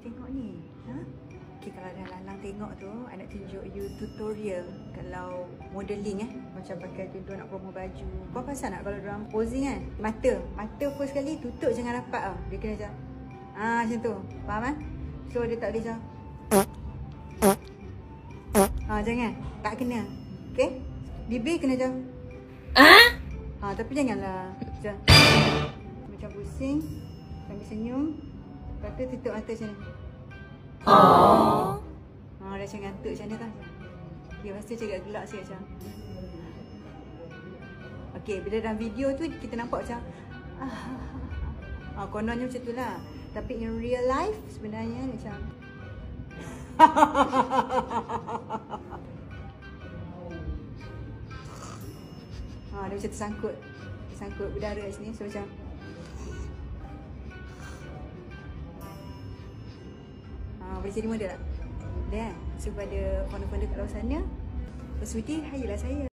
tengok ni. Ha? Okay, kalau dah lalang tengok tu, I nak tunjuk you tutorial kalau modeling macam pakai tudung nak promo baju. Kau pasal nak kalau orang posing kan? Mata first sekali tutup jangan rapat tau. Dia kena macam macam tu. Faham kan? So dia tak boleh macam jangan. Tak kena. Okay? Bibir kena macam tapi janganlah macam pusing sambil senyum. Lepas tu tutup mata macam ni. Dah macam ngantuk macam mana tau. Okay, lepas tu cakap gelak sikit macam okay, bila dalam video tu kita nampak macam kononnya macam tu lah. Tapi in real life sebenarnya macam dia macam tersangkut udara kat sini. So macam boleh jadi model tak? Boleh kan? So pada founder-founder kat luar sana, Sweety, hayalah saya.